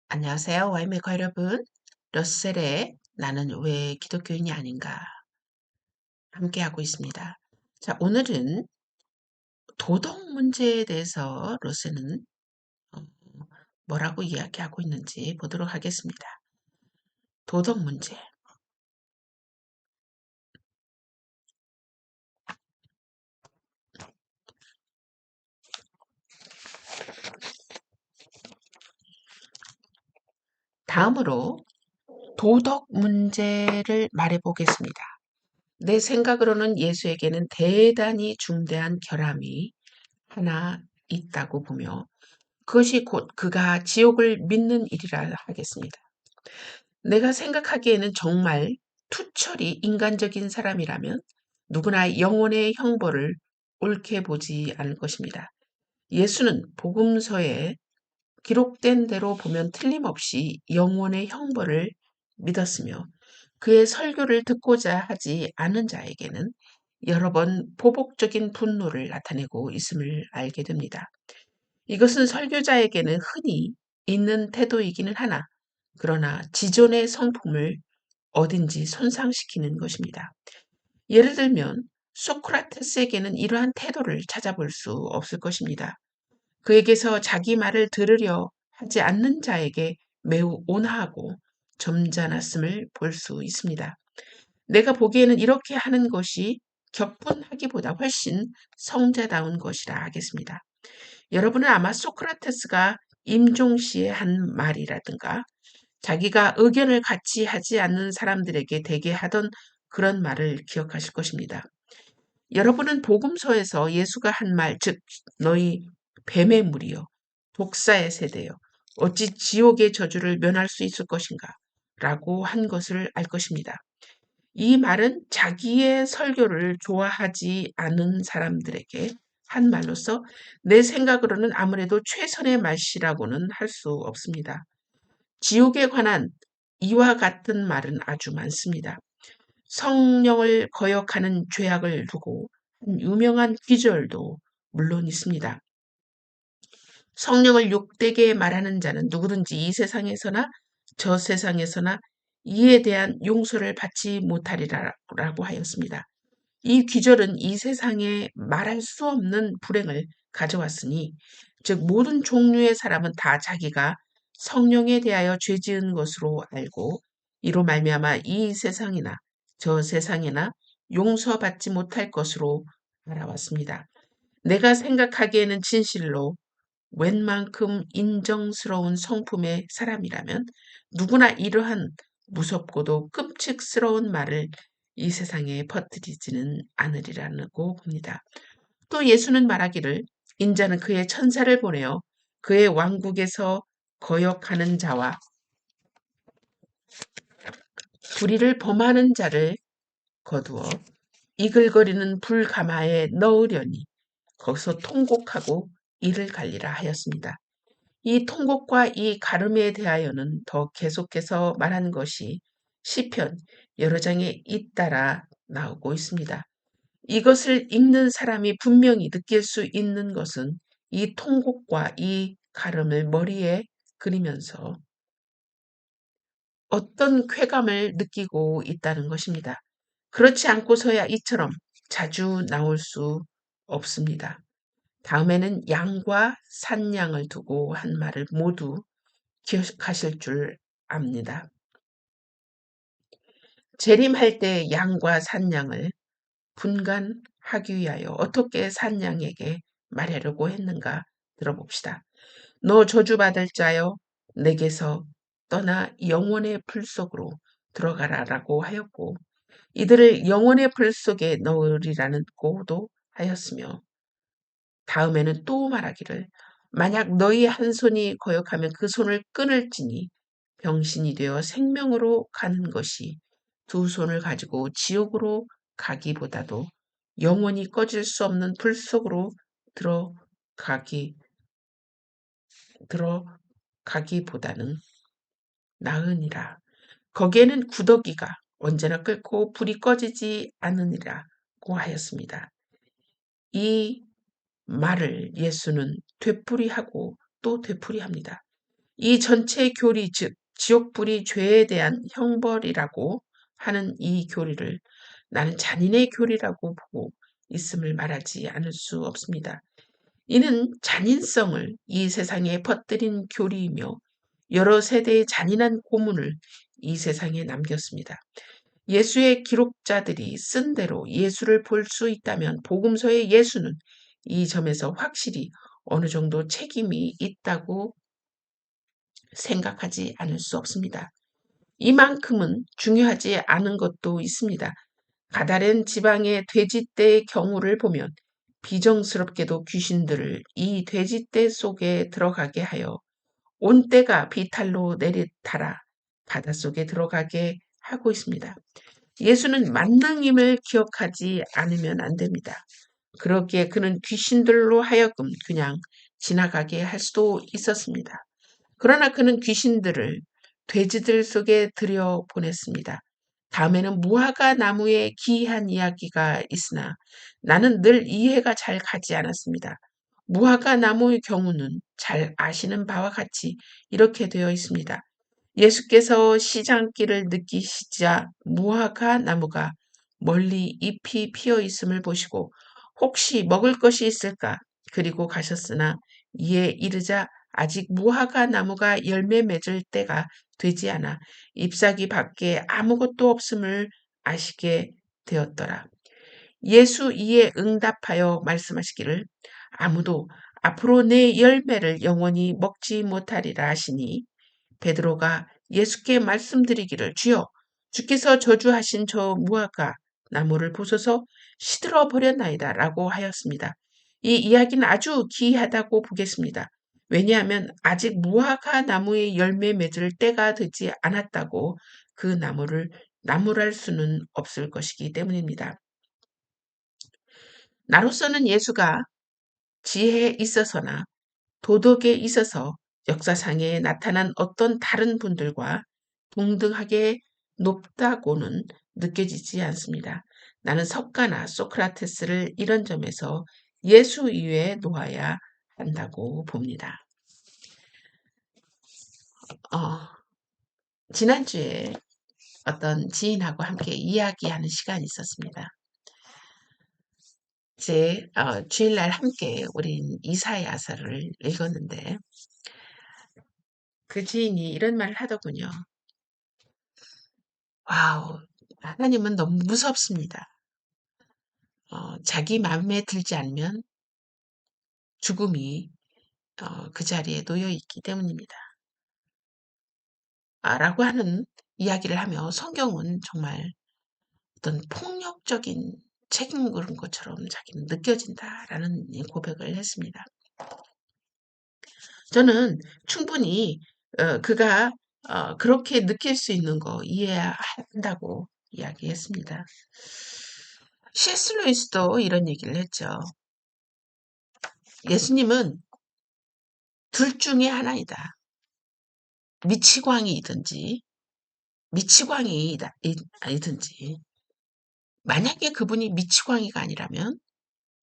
안녕하세요. 와이메커 여러분. 러셀의 나는 왜 기독교인이 아닌가 함께하고 있습니다. 자, 오늘은 도덕 문제에 대해서 러셀은 어, 뭐라고 이야기하고 있는지 보도록 하겠습니다. 도덕 문제. 다음으로 도덕 문제를 말해 보겠습니다. 내 생각으로는 예수에게는 대단히 중대한 결함이 하나 있다고 보며 그것이 곧 그가 지옥을 믿는 일이라 하겠습니다. 내가 생각하기에는 정말 투철이 인간적인 사람이라면 누구나 영혼의 형벌을 옳게 보지 않을 것입니다. 예수는 복음서에 기록된 대로 보면 틀림없이 영혼의 형벌을 믿었으며 그의 설교를 듣고자 하지 않은 자에게는 여러 번 보복적인 분노를 나타내고 있음을 알게 됩니다. 이것은 설교자에게는 흔히 있는 태도이기는 하나 그러나 지존의 성품을 어딘지 손상시키는 것입니다. 예를 들면 소크라테스에게는 이러한 태도를 찾아볼 수 없을 것입니다. 그에게서 자기 말을 들으려 하지 않는 자에게 매우 온화하고 점잖았음을 볼 수 있습니다. 내가 보기에는 이렇게 하는 것이 격분하기보다 훨씬 성자다운 것이라 하겠습니다. 여러분은 아마 소크라테스가 임종시에 한 말이라든가 자기가 의견을 같이 하지 않는 사람들에게 대개 하던 그런 말을 기억하실 것입니다. 여러분은 복음서에서 예수가 한 말, 즉 너희 뱀의 무리여, 독사의 세대여, 어찌 지옥의 저주를 면할 수 있을 것인가? 라고 한 것을 알 것입니다. 이 말은 자기의 설교를 좋아하지 않은 사람들에게 한 말로서 내 생각으로는 아무래도 최선의 말씨라고는 할 수 없습니다. 지옥에 관한 이와 같은 말은 아주 많습니다. 성령을 거역하는 죄악을 두고 한 유명한 기절도 물론 있습니다. 성령을 욕되게 말하는 자는 누구든지 이 세상에서나 저 세상에서나 이에 대한 용서를 받지 못하리라고 하였습니다. 이 귀절은 이 세상에 말할 수 없는 불행을 가져왔으니 즉 모든 종류의 사람은 다 자기가 성령에 대하여 죄 지은 것으로 알고 이로 말미암아 이 세상이나 저 세상에나 용서받지 못할 것으로 알아왔습니다. 내가 생각하기에는 진실로 웬만큼 인정스러운 성품의 사람이라면 누구나 이러한 무섭고도 끔찍스러운 말을 이 세상에 퍼뜨리지는 않으리라고 봅니다. 또 예수는 말하기를 인자는 그의 천사를 보내어 그의 왕국에서 거역하는 자와 불의를 범하는 자를 거두어 이글거리는 불가마에 넣으려니 거기서 통곡하고 이를 갈리라 하였습니다. 이 통곡과 이 가름에 대하여는 더 계속해서 말하는 것이 시편 여러 장에 잇따라 나오고 있습니다. 이것을 읽는 사람이 분명히 느낄 수 있는 것은 이 통곡과 이 가름을 머리에 그리면서 어떤 쾌감을 느끼고 있다는 것입니다. 그렇지 않고서야 이처럼 자주 나올 수 없습니다. 다음에는 양과 산양을 두고 한 말을 모두 기억하실 줄 압니다. 재림할 때 양과 산양을 분간하기 위하여 어떻게 산양에게 말하려고 했는가 들어봅시다. 너 저주받을 자여 내게서 떠나 영원의 풀 속으로 들어가라라고 하였고 이들을 영원의 풀 속에 넣으리라는 고도 하였으며 다음에는 또 말하기를 만약 너희 한 손이 거역하면 그 손을 끊을지니 병신이 되어 생명으로 가는 것이 두 손을 가지고 지옥으로 가기보다도 영원히 꺼질 수 없는 불 속으로 들어가기, 들어가기보다는 나으니라. 거기에는 구더기가 언제나 끓고 불이 꺼지지 않으니라고 하였습니다. 이 말을 예수는 되풀이하고 또 되풀이합니다. 이 전체 교리, 즉 지옥불이 죄에 대한 형벌이라고 하는 이 교리를 나는 잔인의 교리라고 보고 있음을 말하지 않을 수 없습니다. 이는 잔인성을 이 세상에 퍼뜨린 교리이며 여러 세대의 잔인한 고문을 이 세상에 남겼습니다. 예수의 기록자들이 쓴 대로 예수를 볼 수 있다면 복음서의 예수는 이 점에서 확실히 어느 정도 책임이 있다고 생각하지 않을 수 없습니다. 이만큼은 중요하지 않은 것도 있습니다. 가다렌 지방의 돼지떼의 경우를 보면 비정스럽게도 귀신들을 이 돼지떼 속에 들어가게 하여 온 떼가 비탈로 내리달아 바닷속에 들어가게 하고 있습니다. 예수는 만능임을 기억하지 않으면 안 됩니다. 그러기에 그는 귀신들로 하여금 그냥 지나가게 할 수도 있었습니다. 그러나 그는 귀신들을 돼지들 속에 들여보냈습니다. 다음에는 무화과 나무의 기이한 이야기가 있으나 나는 늘 이해가 잘 가지 않았습니다. 무화과 나무의 경우는 잘 아시는 바와 같이 이렇게 되어 있습니다. 예수께서 시장길을 느끼시자 무화과 나무가 멀리 잎이 피어 있음을 보시고 혹시 먹을 것이 있을까? 그리고 가셨으나 이에 이르자 아직 무화과 나무가 열매 맺을 때가 되지 않아 잎사귀 밖에 아무것도 없음을 아시게 되었더라. 예수 이에 응답하여 말씀하시기를 아무도 앞으로 내 열매를 영원히 먹지 못하리라 하시니 베드로가 예수께 말씀드리기를 주여 주께서 저주하신 저 무화과 나무를 보소서 시들어 버렸나이다 라고 하였습니다. 이 이야기는 아주 기이하다고 보겠습니다. 왜냐하면 아직 무화과 나무의 열매 맺을 때가 되지 않았다고 그 나무를 나무랄 수는 없을 것이기 때문입니다. 나로서는 예수가 지혜에 있어서나 도덕에 있어서 역사상에 나타난 어떤 다른 분들과 동등하게 높다고는 느껴지지 않습니다. 나는 석가나 소크라테스를 이런 점에서 예수 이외에 놓아야 한다고 봅니다. 지난주에 어떤 지인하고 함께 이야기하는 시간이 있었습니다. 주일날 함께 우린 이사야서를 읽었는데 그 지인이 이런 말을 하더군요. 와우, 하나님은 너무 무섭습니다. 자기 마음에 들지 않으면 죽음이 그 자리에 놓여 있기 때문입니다. 라고 하는 이야기를 하며 성경은 정말 어떤 폭력적인 책임 그런 것처럼 자기는 느껴진다라는 고백을 했습니다. 저는 충분히 그가 그렇게 느낄 수 있는 거 이해한다고 이야기했습니다. C.S. 루이스도 이런 얘기를 했죠. 예수님은 둘 중에 하나이다. 미치광이든지 미치광이이든지 만약에 그분이 미치광이가 아니라면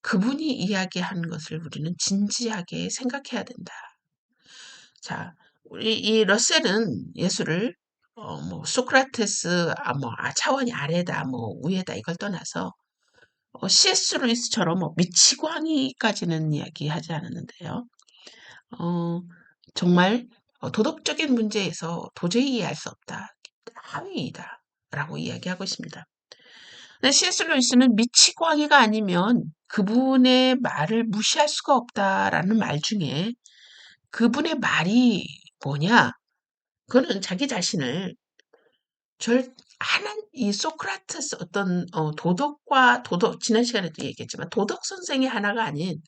그분이 이야기한 것을 우리는 진지하게 생각해야 된다. 자, 우리 이 러셀은 예수를 뭐 소크라테스 차원이 아래다 뭐 위에다 이걸 떠나서 C.S. 루이스처럼 뭐 미치광이까지는 이야기하지 않았는데요. 정말 도덕적인 문제에서 도저히 이해할 수 없다. 하위이다. 라고 이야기하고 있습니다. C.S. 루이스는 미치광이가 아니면 그분의 말을 무시할 수가 없다라는 말 중에 그분의 말이 뭐냐? 그거는 자기 자신을 이 소크라테스 어떤 도덕 지난 시간에도 얘기했지만 도덕 선생의 하나가 아닌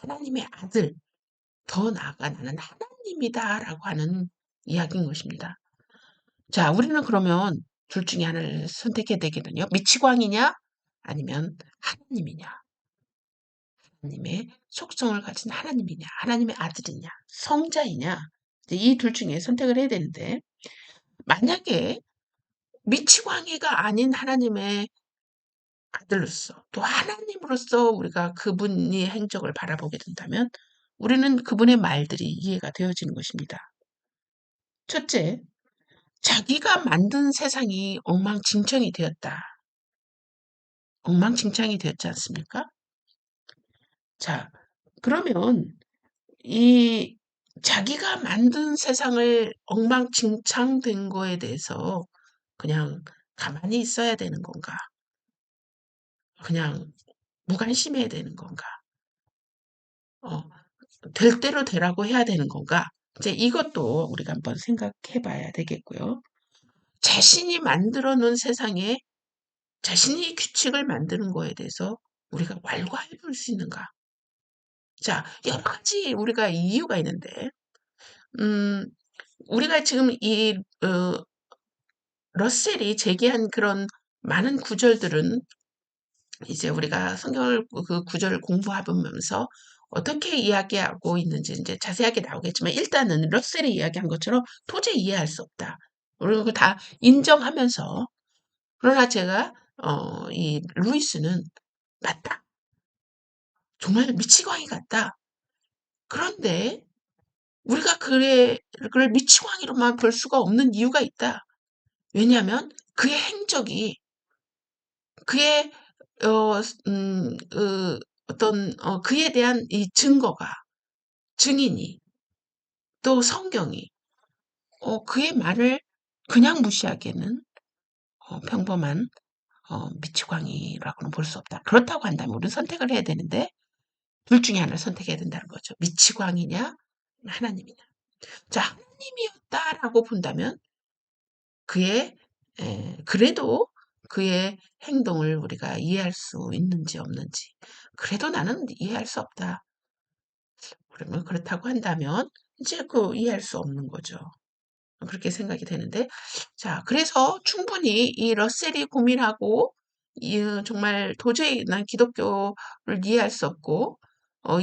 하나님의 아들, 더 나아가 나는 하나님이다라고 하는 이야기인 것입니다. 자, 우리는 그러면 둘 중에 하나를 선택해야 되거든요. 미치광이냐 아니면 하나님이냐. 하나님의 속성을 가진 하나님이냐, 하나님의 아들이냐, 성자이냐. 이 둘 중에 선택을 해야 되는데 만약에 미치광이가 아닌 하나님의 아들로서 또 하나님으로서 우리가 그분의 행적을 바라보게 된다면 우리는 그분의 말들이 이해가 되어지는 것입니다. 첫째, 자기가 만든 세상이 엉망진창이 되었다. 엉망진창이 되었지 않습니까? 자, 그러면 이 자기가 만든 세상을 엉망진창된 거에 대해서 그냥 가만히 있어야 되는 건가? 그냥 무관심해야 되는 건가? 어, 될 대로 되라고 해야 되는 건가? 이제 이것도 우리가 한번 생각해 봐야 되겠고요. 자신이 만들어 놓은 세상에 자신이 규칙을 만드는 거에 대해서 우리가 왈가해 볼 수 있는가? 자, 여러 가지 우리가 이유가 있는데, 음, 우리가 지금 러셀이 제기한 그런 많은 구절들은 이제 우리가 성경을 그 구절을 공부해보면서 어떻게 이야기하고 있는지 이제 자세하게 나오겠지만 일단은 러셀이 이야기한 것처럼 도저히 이해할 수 없다. 그리고 다 인정하면서 그러나 제가 이 루이스는 맞다. 정말 미치광이 같다. 그런데 우리가 그를 미치광이로만 볼 수가 없는 이유가 있다. 왜냐하면 그의 행적이 그의 어떤 그에 대한 이 증거가 증인이 또 성경이 그의 말을 그냥 무시하기에는 평범한 미치광이라고는 볼 수 없다. 그렇다고 한다면 우리는 선택을 해야 되는데 둘 중에 하나를 선택해야 된다는 거죠. 미치광이냐 하나님이냐. 자, 하나님이었다라고 본다면 그의 그래도 그의 행동을 우리가 이해할 수 있는지 없는지 그래도 나는 이해할 수 없다. 그러면 그렇다고 한다면 이제 그 이해할 수 없는 거죠. 그렇게 생각이 되는데 자 그래서 충분히 이 러셀이 고민하고 정말 도저히 난 기독교를 이해할 수 없고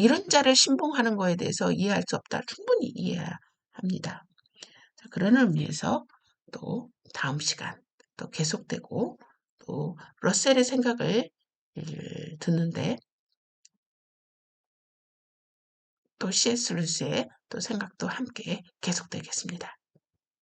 이런 자를 신봉하는 거에 대해서 이해할 수 없다. 충분히 이해합니다. 자, 그런 의미에서 또 다음 시간 또 계속되고 또 러셀의 생각을 듣는데 또 C.S. 루스의 또 생각도 함께 계속되겠습니다.